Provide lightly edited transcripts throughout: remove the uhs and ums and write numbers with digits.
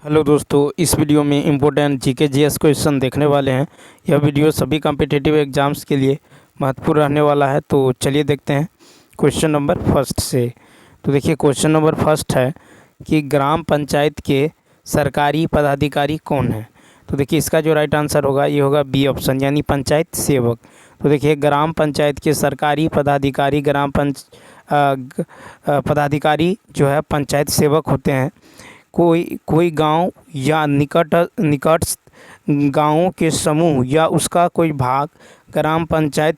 Hello दोस्तों, इस video में इम्पोर्टेंट जीके जीएस क्वेश्चन देखने वाले हैं। यह वीडियो सभी कॉम्पिटिटिव एग्जाम्स के लिए महत्वपूर्ण रहने वाला है। तो चलिए देखते हैं क्वेश्चन नंबर फर्स्ट से। तो देखिए, क्वेश्चन नंबर फर्स्ट है कि ग्राम पंचायत के सरकारी पदाधिकारी कौन है। तो देखिए, इसका जो राइट आंसर होगा ये होगा बी ऑप्शन, यानी पंचायत सेवक। तो देखिए, ग्राम पंचायत के सरकारी पदाधिकारी पदाधिकारी जो है पंचायत सेवक होते हैं। कोई गांव या निकटस्थ गांवों के समूह या उसका कोई भाग ग्राम पंचायत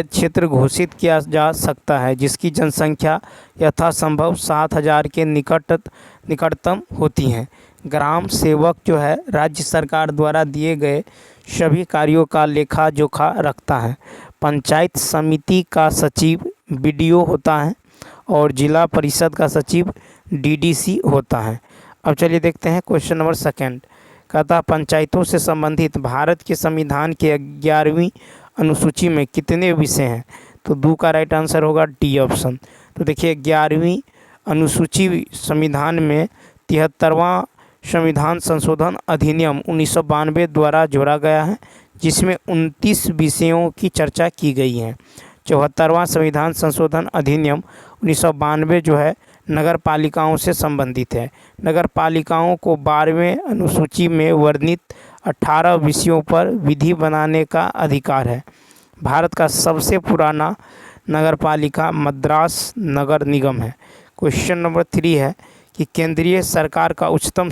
क्षेत्र घोषित किया जा सकता है, जिसकी जनसंख्या यथासंभव 7,000 के निकटतम होती है। ग्राम सेवक जो है राज्य सरकार द्वारा दिए गए सभी कार्यों का लेखा जोखा रखता है। पंचायत समिति का सचिव बीडीओ होता है और जिला परिषद का सचिव डीडीसी होता है। अब चलिए देखते हैं क्वेश्चन नंबर सेकंड। कहता पंचायतों से संबंधित भारत के संविधान के 11वीं अनुसूची में कितने विषय हैं। तो दो का राइट आंसर होगा डी ऑप्शन। तो देखिए, 11वीं अनुसूची संविधान में 73वां संविधान संशोधन अधिनियम 1992 द्वारा जोड़ा गया है, जिसमें 29 विषयों की चर्चा की गई है। 74वां संविधान संशोधन अधिनियम 1992 जो है नगर पालिकाओं से संबंधित है। नगर पालिकाओं को 12वें अनुसूची में वर्णित 18 विषयों पर विधि बनाने का अधिकार है। भारत का सबसे पुराना नगर पालिका मद्रास नगर निगम है। क्वेश्चन नंबर 3 है कि केंद्रीय सरकार का उच्चतम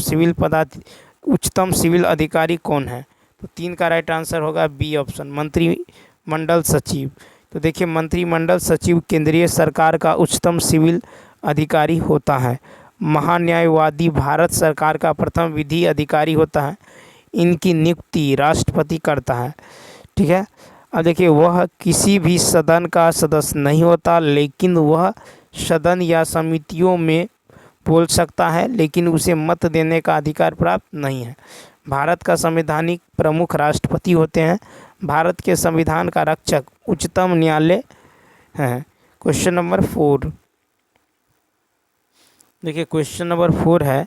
सिविल अधिकारी कौन है। तो 3 का राइट आंसर होगा बी ऑप्शन, मंत्रिमंडल सचिव। तो देखिए, मंत्रिमंडल सचिव केंद्रीय सरकार का उच्चतम सिविल अधिकारी होता है। महान्यायवादी भारत सरकार का प्रथम विधि अधिकारी होता है। इनकी नियुक्ति राष्ट्रपति करता है। ठीक है। अब देखिए, वह किसी भी सदन का सदस्य नहीं होता, लेकिन वह सदन या समितियों में बोल सकता है, लेकिन उसे मत देने का अधिकार प्राप्त नहीं है। भारत का संवैधानिक प्रमुख राष्ट्रपति होते हैं। भारत के संविधान का रक्षक उच्चतम न्यायालय है। Question number 4। देखिए, क्वेश्चन नंबर 4 है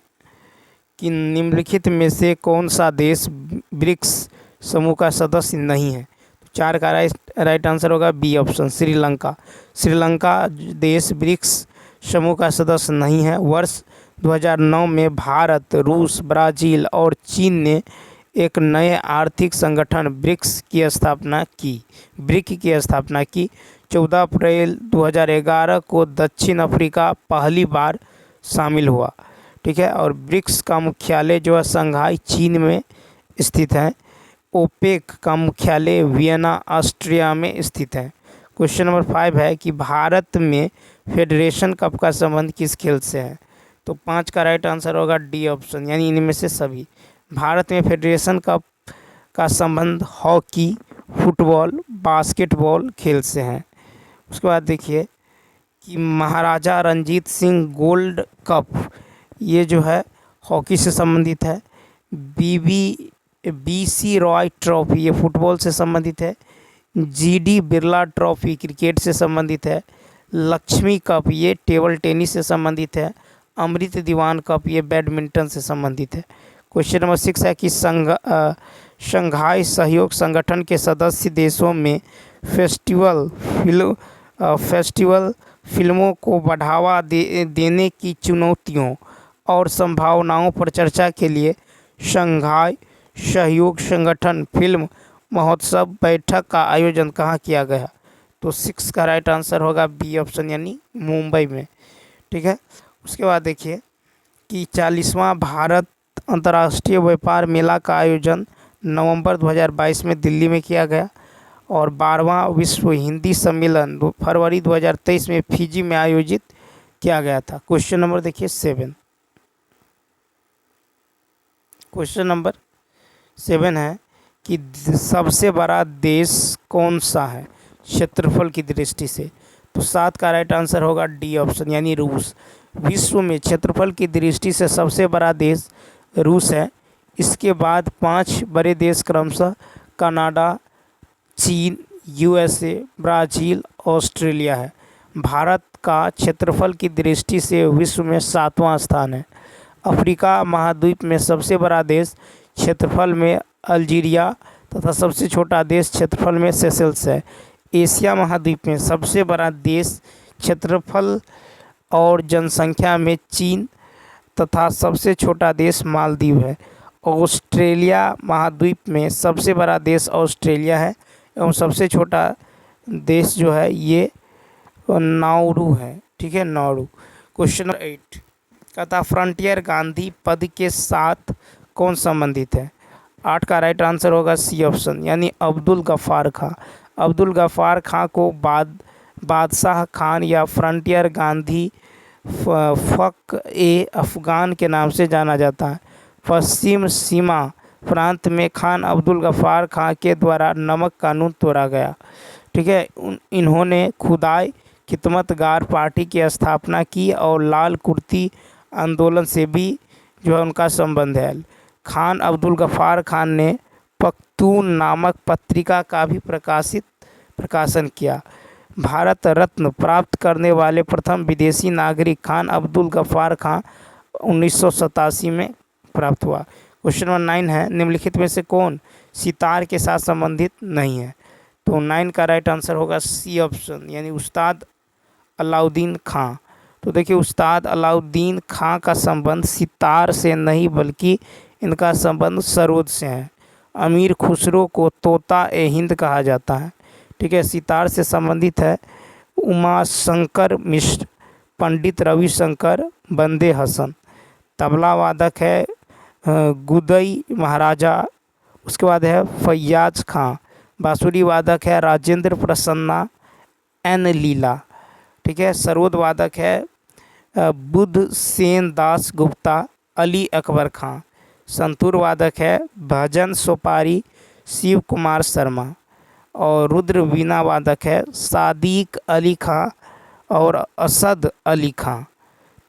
कि निम्नलिखित में से कौन सा देश ब्रिक्स समूह का सदस्य नहीं है। तो 4 का राइट आंसर होगा बी ऑप्शन, श्रीलंका। श्रीलंका देश ब्रिक्स समूह का सदस्य नहीं है। वर्ष 2009 में भारत, रूस, ब्राज़ील और चीन ने एक नए आर्थिक संगठन ब्रिक्स की स्थापना की। 14 अप्रैल 2011 को दक्षिण अफ्रीका पहली बार शामिल हुआ। ठीक है। और ब्रिक्स का मुख्यालय जो है शंघाई चीन में स्थित है। ओपेक का मुख्यालय वियना ऑस्ट्रिया में स्थित है। क्वेश्चन नंबर 5 है कि भारत में फेडरेशन कप का संबंध किस खेल से है। तो 5 का राइट आंसर होगा डी ऑप्शन, यानी इनमें से सभी। भारत में फेडरेशन कप का संबंध हॉकी, फुटबॉल, बास्केटबॉल खेल से है। उसके बाद देखिए कि महाराजा रंजीत सिंह गोल्ड कप ये जो है हॉकी से संबंधित है। बीसी रॉय ट्रॉफी ये फुटबॉल से संबंधित है। जीडी बिरला ट्रॉफी क्रिकेट से संबंधित है। लक्ष्मी कप ये टेबल टेनिस से संबंधित है। अमृत दीवान कप ये बैडमिंटन से संबंधित है। क्वेश्चन नंबर 6 है कि शंघाई सहयोग संगठन के सदस्य देशों में फेस्टिवल फिल्मों को बढ़ावा देने की चुनौतियों और संभावनाओं पर चर्चा के लिए शंघाई सहयोग संगठन फिल्म महोत्सव बैठक का आयोजन कहाँ किया गया। तो 6 का राइट आंसर होगा बी ऑप्शन, यानी मुंबई में। ठीक है। उसके बाद देखिए कि 40वां भारत अंतर्राष्ट्रीय व्यापार मेला का आयोजन नवंबर 2022 में दिल्ली में किया गया और 12वां विश्व हिंदी सम्मेलन फरवरी 2023 में फिजी में आयोजित किया गया था। क्वेश्चन नंबर देखिए 7। क्वेश्चन नंबर 7 है कि सबसे बड़ा देश कौन सा है क्षेत्रफल की दृष्टि से। तो 7 का राइट आंसर होगा डी ऑप्शन, यानी रूस। विश्व में क्षेत्रफल की दृष्टि से सबसे बड़ा देश रूस है। इसके बाद 5 बड़े देश क्रमशः कनाडा, चीन, यूएसए, ब्राज़ील, ऑस्ट्रेलिया है। भारत का क्षेत्रफल की दृष्टि से विश्व में 7वां स्थान है। अफ्रीका महाद्वीप में सबसे बड़ा देश क्षेत्रफल में अल्जीरिया तथा सबसे छोटा देश क्षेत्रफल में सेशेल्स है। एशिया महाद्वीप में सबसे बड़ा देश क्षेत्रफल और जनसंख्या में चीन तथा सबसे छोटा देश मालदीव है। ऑस्ट्रेलिया महाद्वीप में सबसे बड़ा देश ऑस्ट्रेलिया है एवं सबसे छोटा देश जो है ये नाउरू है। ठीक है, नाउरू। क्वेश्चन नंबर 8 कहता फ्रंटियर गांधी पद के साथ कौन संबंधित है? 8 का राइट आंसर होगा सी ऑप्शन, यानी अब्दुल गफ्फार खां। अब्दुल गफ्फार खां को बादशाह खान या फ्रंटियर गांधी फ़क ए अफ़गान के नाम से जाना जाता है। पश्चिम सीमा प्रांत में खान अब्दुल गफ्फार खां के द्वारा नमक कानून तोड़ा गया। ठीक है, इन्होंने खुदाई खिदमतगार पार्टी की स्थापना की और लाल कुर्ती आंदोलन से भी जो है उनका संबंध है। खान अब्दुल गफ्फार खान ने पख्तून नामक पत्रिका का भी प्रकाशन किया। भारत रत्न प्राप्त करने वाले प्रथम विदेशी नागरिक खान अब्दुल गफ्फार खां 1987 में प्राप्त हुआ। क्वेश्चन नंबर 9 है निम्नलिखित में से कौन सितार के साथ संबंधित नहीं है? तो 9 का राइट आंसर होगा सी ऑप्शन, यानी उस्ताद अलाउद्दीन खां। तो देखिए उस्ताद अलाउद्दीन खां का संबंध सितार से नहीं बल्कि इनका संबंध सरोद से है। अमीर खुसरो को तोता ए हिंद कहा जाता है। ठीक है, सितार से संबंधित है उमाशंकर मिश्र, पंडित रविशंकर, बंदे हसन। तबला वादक है गुदई महाराजा, उसके बाद है फैयाज खां। बांसुरी वादक है राजेंद्र प्रसन्ना एन लीला। ठीक है, सरोद वादक है बुद्ध सेन दास गुप्ता, अली अकबर खां। संतूर वादक है भजन सोपारी, शिव कुमार शर्मा। और रुद्र वीणा वादक है सादिक अली खां और असद अली खां।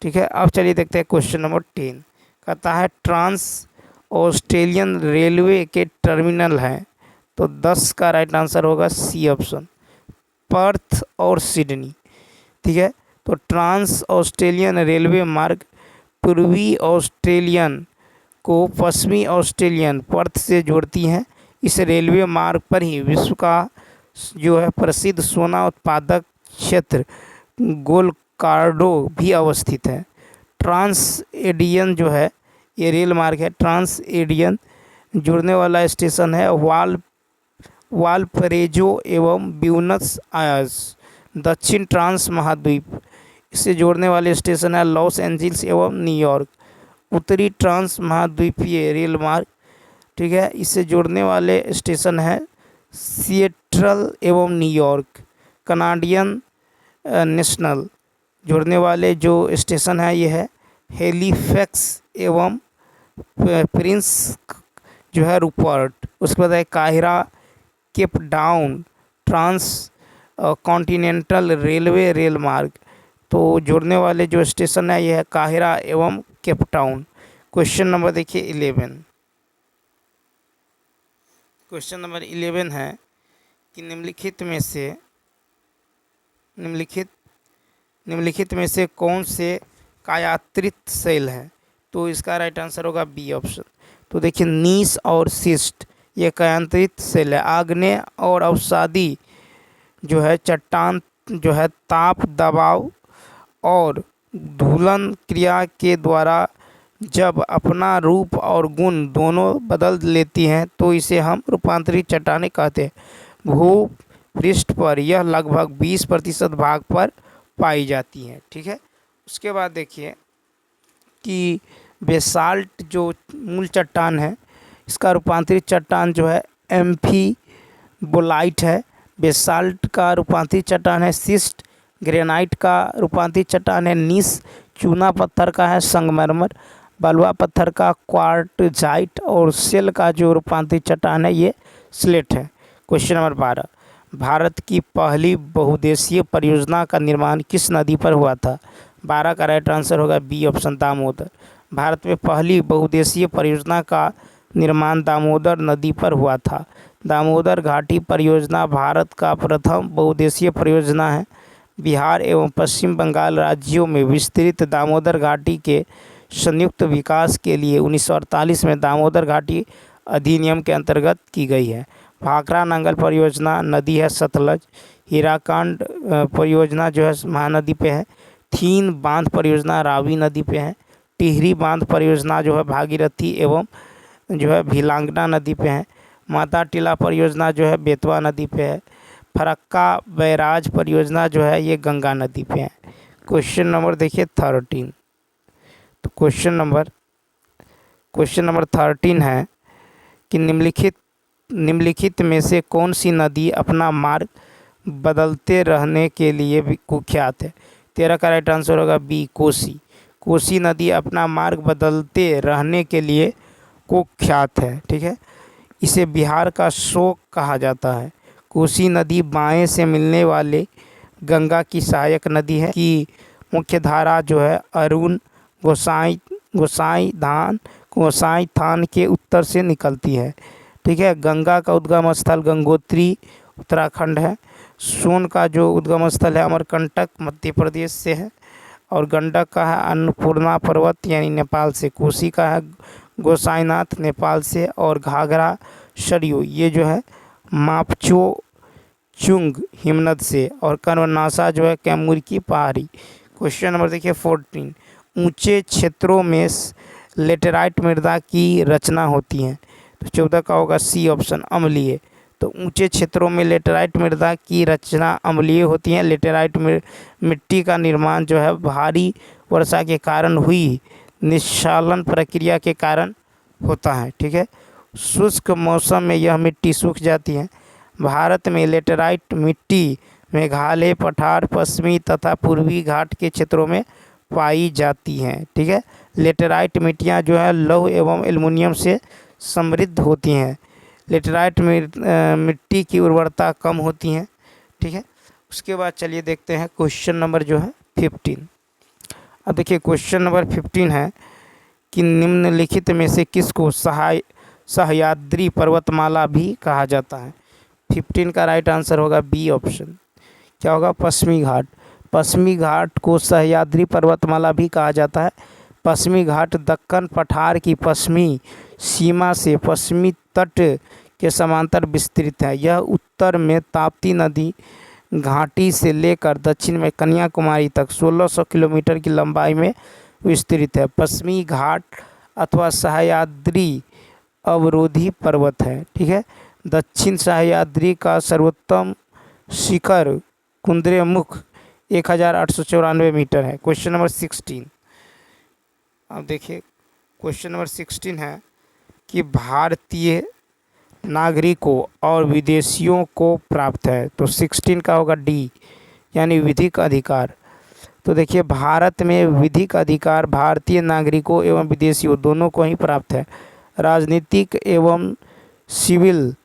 ठीक है, अब चलिए देखते हैं क्वेश्चन नंबर 10 कहता है ट्रांस ऑस्ट्रेलियन रेलवे के टर्मिनल हैं। तो 10 का राइट आंसर होगा सी ऑप्शन, पर्थ और सिडनी। ठीक है, तो ट्रांस ऑस्ट्रेलियन रेलवे मार्ग पूर्वी ऑस्ट्रेलियन को पश्चिमी ऑस्ट्रेलियन पर्थ से जोड़ती हैं। इस रेलवे मार्ग पर ही विश्व का जो है प्रसिद्ध सोना उत्पादक क्षेत्र गोलकार्डो भी अवस्थित है। ट्रांस एडियन जो है ये रेल मार्ग है, ट्रांस एडियन जुड़ने वाला स्टेशन है वालपरेजो एवं ब्यूनस आयर्स। दक्षिण ट्रांस महाद्वीप इसे जोड़ने वाले स्टेशन है लॉस एंजिल्स एवं न्यूयॉर्क। उत्तरी ट्रांस महाद्वीपीय रेल मार्ग, ठीक है, इसे जोड़ने वाले स्टेशन है सिएटल एवं न्यूयॉर्क। कनाडियन नेशनल जोड़ने वाले जो स्टेशन है ये है हेलीफैक्स एवं प्रिंस जो है रूपर्ट। उसके बाद है काहिरा Cape Town transcontinental railway rail मार्ग। तो जोड़ने वाले जो स्टेशन है ये है काहिरा एवं केप टाउन। क्वेश्चन नंबर देखिए 11। क्वेश्चन नंबर 11 है कि निम्नलिखित में से कौन से कायात्रित सेल है? तो इसका राइट आंसर होगा बी ऑप्शन। तो देखिए नीस और सिस्ट ये कायांतरित सेल है। आग्नेय और अवसादी जो है चट्टान जो है ताप दबाव और धूलन क्रिया के द्वारा जब अपना रूप और गुण दोनों बदल लेती हैं तो इसे हम रूपांतरित चट्टानें कहते हैं। भूपृष्ठ पर यह लगभग 20% भाग पर पाई जाती हैं। ठीक है, उसके बाद देखिए कि बेसाल्ट जो मूल चट्टान है इसका रूपांतरित चट्टान जो है एम्फीबोलाइट है। बेसाल्ट का रूपांतरित चट्टान है सिस्ट। ग्रेनाइट का रूपांतरित चट्टान है नीस। चूना पत्थर का है संगमरमर। बलुआ पत्थर का क्वार्टजाइट और सेल का जो रूपांतरित चट्टान है ये स्लेट है। क्वेश्चन नंबर 12 भारत की पहली बहुउद्देशीय परियोजना का निर्माण किस नदी पर हुआ था? 12 का राइट आंसर होगा बी ऑप्शन दामोदर। भारत में पहली बहुउद्देशीय परियोजना का निर्माण दामोदर नदी पर हुआ था। दामोदर घाटी परियोजना भारत का प्रथम बहुउद्देशीय परियोजना है। बिहार एवं पश्चिम बंगाल राज्यों में विस्तृत दामोदर घाटी के संयुक्त विकास के लिए 1948 में दामोदर घाटी अधिनियम के अंतर्गत की गई है। भाखड़ा नांगल परियोजना नदी है सतलज। हीराकांड परियोजना जो है महानदी पे है। थीन बांध परियोजना रावी नदी पे है। टिहरी बांध परियोजना जो है भागीरथी एवं जो है भिलांगना नदी पे है। माता टीला परियोजना जो है बेतवा नदी पे है। फरक्का बैराज परियोजना जो है ये गंगा नदी पे है। क्वेश्चन नंबर देखिए 13। तो क्वेश्चन नंबर 13 है कि निम्नलिखित में से कौन सी नदी अपना मार्ग बदलते रहने के लिए भी कुख्यात है। 13 का राइट आंसर होगा बी कोसी। कोसी नदी अपना मार्ग बदलते रहने के लिए कुख्यात है। ठीक है, इसे बिहार का शोक कहा जाता है। कोसी नदी बाएं से मिलने वाले गंगा की सहायक नदी है कि मुख्य धारा जो है अरुण गोसाई थान के उत्तर से निकलती है। ठीक है, गंगा का उद्गम स्थल गंगोत्री उत्तराखंड है। सोन का जो उद्गम स्थल है अमरकंटक मध्य प्रदेश से है। और गंडक का है अन्नपूर्णा पर्वत यानी नेपाल से। कोसी का है गोसाईनाथ नेपाल से। और घाघरा सरयू ये जो है मापचो चुंग हिमनद से। और कर्मनाशा जो है कैमूर की पहाड़ी। क्वेश्चन नंबर देखिए 14। ऊंचे क्षेत्रों में लेटेराइट मृदा की रचना होती है। तो 14 का होगा सी ऑप्शन अम्लीय। तो ऊंचे क्षेत्रों में लेटेराइट मृदा की रचना अम्लीय होती है। लेटेराइट मिट्टी का निर्माण जो है भारी वर्षा के कारण हुई निस्सालन प्रक्रिया के कारण होता है। ठीक है, शुष्क मौसम में यह मिट्टी सूख जाती है। भारत में लेटेराइट मिट्टी मेघालय पठार पश्चिमी तथा पूर्वी घाट के क्षेत्रों में पाई जाती हैं। ठीक है, लेटेराइट मिट्टियाँ जो है लौह एवं एल्युमिनियम से समृद्ध होती हैं। लेटेराइट मिट्टी की उर्वरता कम होती है। ठीक है, उसके बाद चलिए देखते हैं क्वेश्चन नंबर जो है 15। अब देखिए क्वेश्चन नंबर 15 है कि निम्नलिखित में से किसको सह्याद्री पर्वतमाला भी कहा जाता है। 15 का राइट आंसर होगा बी ऑप्शन। क्या होगा पश्चिमी घाट। पश्चिमी घाट को सह्याद्री पर्वतमाला भी कहा जाता है। पश्चिमी घाट दक्कन पठार की पश्चिमी सीमा से पश्चिमी तट के समांतर विस्तृत है। यह उत्तर में ताप्ती नदी घाटी से लेकर दक्षिण में कन्याकुमारी तक 1600 किलोमीटर की लंबाई में विस्तृत है। पश्चिमी घाट अथवा सह्याद्री अवरोधी पर्वत है। ठीक है, दक्षिण सह्याद्री का सर्वोत्तम शिखर कुद्रेमुख 1894 मीटर है। Question number 16। अब देखिए क्वेश्चन नंबर 16 है कि भारतीय नागरिकों और विदेशियों को प्राप्त है। तो 16 का होगा डी यानी विधिक अधिकार। तो देखिए भारत में विधिक अधिकार भारतीय नागरिकों एवं विदेशियों दोनों को ही प्राप्त है। राजनीतिक एवं सिविल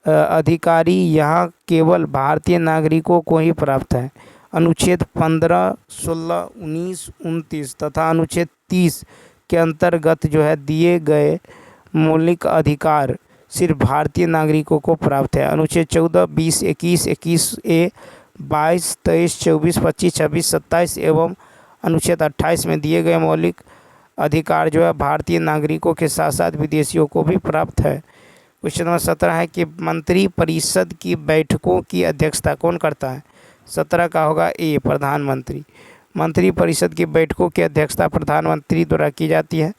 अधिकारी यहाँ केवल भारतीय नागरिकों को ही प्राप्त है। अनुच्छेद 15, 16, 19, 29 तथा अनुच्छेद 30 के अंतर्गत जो है दिए गए मौलिक अधिकार सिर्फ भारतीय नागरिकों को प्राप्त है। अनुच्छेद 14, 20, 21, 21A, 22, 23, 24, 25, 26, 27 एवं अनुच्छेद 28 में दिए गए मौलिक अधिकार जो है भारतीय नागरिकों के साथ साथ विदेशियों को भी प्राप्त है। क्वेश्चन नंबर 17 है कि मंत्री परिषद की बैठकों की अध्यक्षता कौन करता है। 17 का होगा ए प्रधानमंत्री। मंत्री परिषद की बैठकों की अध्यक्षता प्रधानमंत्री द्वारा की जाती है।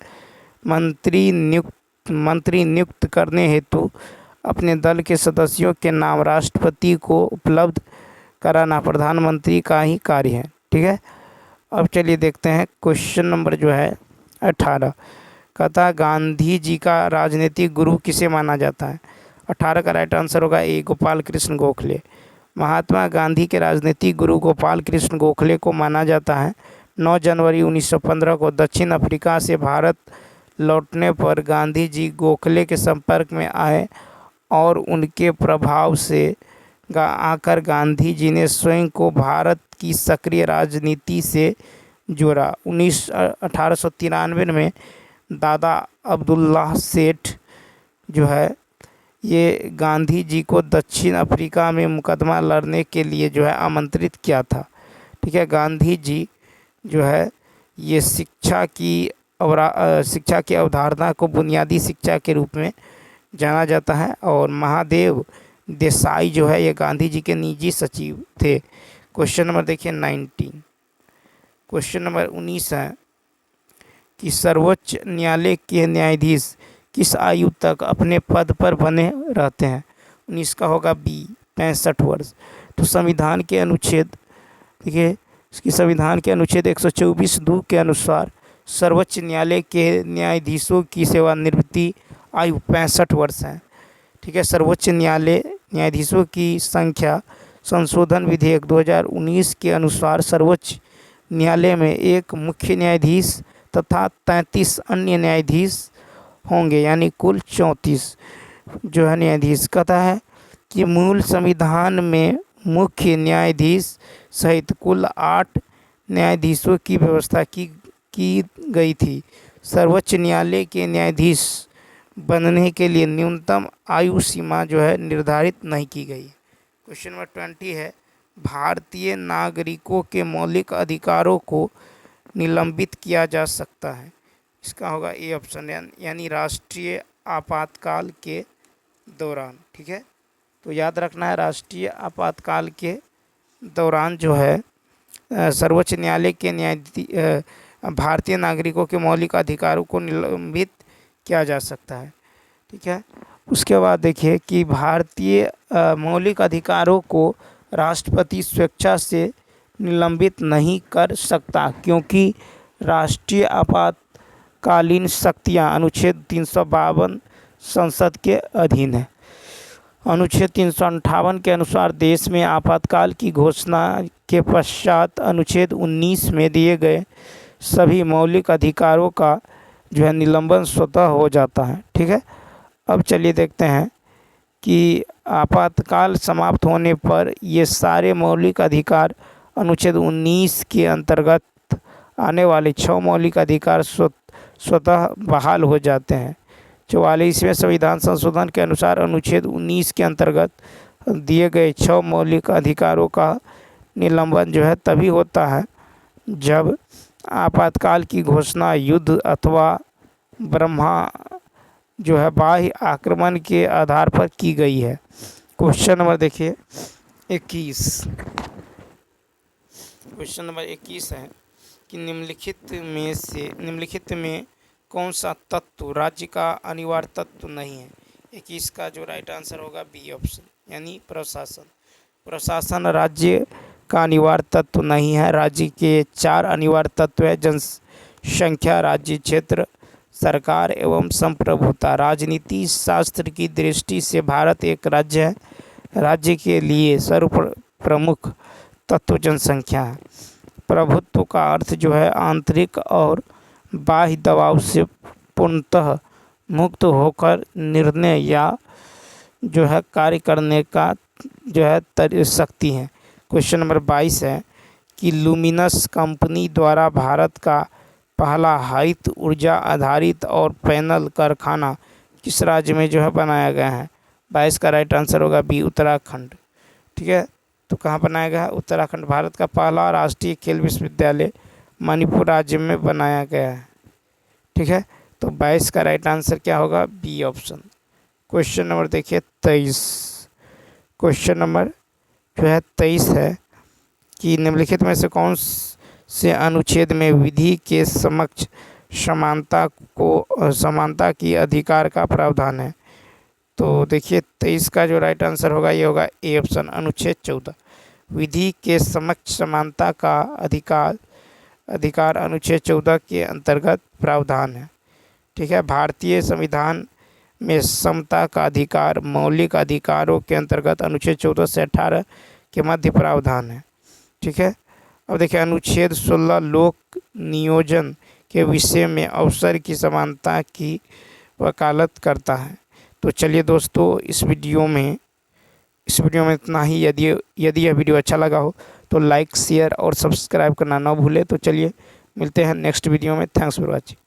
मंत्री नियुक्त करने हेतु अपने दल के सदस्यों के नाम राष्ट्रपति को उपलब्ध कराना प्रधानमंत्री का ही कार्य है। ठीक है, अब चलिए देखते हैं क्वेश्चन नंबर जो है 18। कहता गांधी जी का राजनीतिक गुरु किसे माना जाता है। 18 का राइट आंसर होगा ए गोपाल कृष्ण गोखले। महात्मा गांधी के राजनीतिक गुरु गोपाल कृष्ण गोखले को माना जाता है। 9 जनवरी 1915 को दक्षिण अफ्रीका से भारत लौटने पर गांधी जी गोखले के संपर्क में आए और उनके प्रभाव से आकर गांधी जी ने स्वयं को भारत की सक्रिय राजनीति से जोड़ा। 1893 में दादा अब्दुल्ला सेठ जो है ये गांधी जी को दक्षिण अफ्रीका में मुकदमा लड़ने के लिए जो है आमंत्रित किया था। ठीक है, गांधी जी जो है ये शिक्षा की शिक्षा की अवधारणा को बुनियादी शिक्षा के रूप में जाना जाता है। और महादेव देसाई जो है ये गांधी जी के निजी सचिव थे। क्वेश्चन नंबर देखिए 19। क्वेश्चन नंबर 19 है कि सर्वोच्च न्यायालय के न्यायाधीश किस आयु तक अपने पद पर बने रहते हैं। 19 का होगा बी 65 वर्ष। तो संविधान के अनुच्छेद देखिए, इसकी संविधान के अनुच्छेद 124(2) के अनुसार सर्वोच्च न्यायालय के न्यायाधीशों की सेवानिवृत्ति आयु 65 वर्ष है। ठीक है, सर्वोच्च न्यायालय न्यायाधीशों की संख्या संशोधन विधेयक 2019 के अनुसार सर्वोच्च न्यायालय में एक मुख्य न्यायाधीश तथा 33 अन्य न्यायाधीश होंगे, यानी कुल 34 जो है न्यायाधीश। कहता है कि मूल संविधान में मुख्य न्यायाधीश सहित कुल 8 न्यायाधीशों की व्यवस्था की गई थी। सर्वोच्च न्यायालय के न्यायाधीश बनने के लिए न्यूनतम आयु सीमा जो है निर्धारित नहीं की गई। क्वेश्चन नंबर 20 है, भारतीय नागरिकों के मौलिक अधिकारों को निलंबित किया जा सकता है। इसका होगा ए ऑप्शन, यानी राष्ट्रीय आपातकाल के दौरान। ठीक है, तो याद रखना है राष्ट्रीय आपातकाल के दौरान जो है सर्वोच्च न्यायालय के भारतीय नागरिकों के मौलिक अधिकारों को निलंबित किया जा सकता है। ठीक है, उसके बाद देखिए कि भारतीय मौलिक अधिकारों को राष्ट्रपति स्वेच्छा से निलंबित नहीं कर सकता, क्योंकि राष्ट्रीय आपातकालीन शक्तियाँ अनुच्छेद 352 संसद के अधीन है। अनुच्छेद 358 के अनुसार देश में आपातकाल की घोषणा के पश्चात अनुच्छेद 19 में दिए गए सभी मौलिक अधिकारों का जो है निलंबन स्वतः हो जाता है। ठीक है, अब चलिए देखते हैं कि आपातकाल समाप्त होने पर ये सारे मौलिक अधिकार अनुच्छेद 19 के अंतर्गत आने वाले 6 मौलिक अधिकार स्वतः बहाल हो जाते हैं। 44वें संविधान संशोधन के अनुसार अनुच्छेद 19 के अंतर्गत दिए गए 6 मौलिक अधिकारों का निलंबन जो है तभी होता है जब आपातकाल की घोषणा युद्ध अथवा जो है बाह्य आक्रमण के आधार पर की गई है। क्वेश्चन नंबर देखिए 21। क्वेश्चन नंबर 21 है कि निम्नलिखित में कौन सा तत्व राज्य का अनिवार्य तत्व नहीं है। 21 का जो राइट आंसर होगा बी ऑप्शन, यानी प्रशासन। प्रशासन राज्य का अनिवार्य तत्व नहीं है। राज्य के 4 अनिवार्य तत्व है: जनसंख्या, राज्य क्षेत्र, सरकार एवं संप्रभुता। राजनीति शास्त्र की दृष्टि से भारत एक राज्य है। राज्य के लिए सर्वप्रमुख तत्व जनसंख्या है। प्रभुत्व का अर्थ जो है आंतरिक और बाह्य दबाव से पूर्णतः मुक्त होकर निर्णय या जो है कार्य करने का जो है शक्ति है। क्वेश्चन नंबर 22 है कि लुमिनस कंपनी द्वारा भारत का पहला हरित ऊर्जा आधारित और पैनल कारखाना किस राज्य में जो है बनाया गया है। 22 का राइट आंसर होगा बी उत्तराखंड। ठीक है, तो कहाँ बनाया गया है? उत्तराखंड। भारत का पहला राष्ट्रीय खेल विश्वविद्यालय मणिपुर राज्य में बनाया गया है। ठीक है, तो 22 का राइट आंसर क्या होगा? B option. क्वेश्चन नंबर देखिए 23। क्वेश्चन नंबर जो है 23 है कि निम्नलिखित में से कौन से अनुच्छेद में विधि के समक्ष समानता की अधिकार का प्रावधान है। तो देखिए 23 का जो राइट आंसर होगा ये होगा ए ऑप्शन, अनुच्छेद 14। विधि के समक्ष समानता का अधिकार अनुच्छेद 14 के अंतर्गत प्रावधान है। ठीक है, भारतीय संविधान में समता का अधिकार मौलिक अधिकारों के अंतर्गत अनुच्छेद 14 से 18 के मध्य प्रावधान है। ठीक है, अब देखिए अनुच्छेद 16 लोक नियोजन के विषय में अवसर की समानता की वकालत करता है। तो चलिए दोस्तों इस वीडियो में इतना ही। यदि यह वीडियो अच्छा लगा हो तो लाइक, शेयर और सब्सक्राइब करना ना भूलें। तो चलिए मिलते हैं नेक्स्ट वीडियो में। Thanks for watching.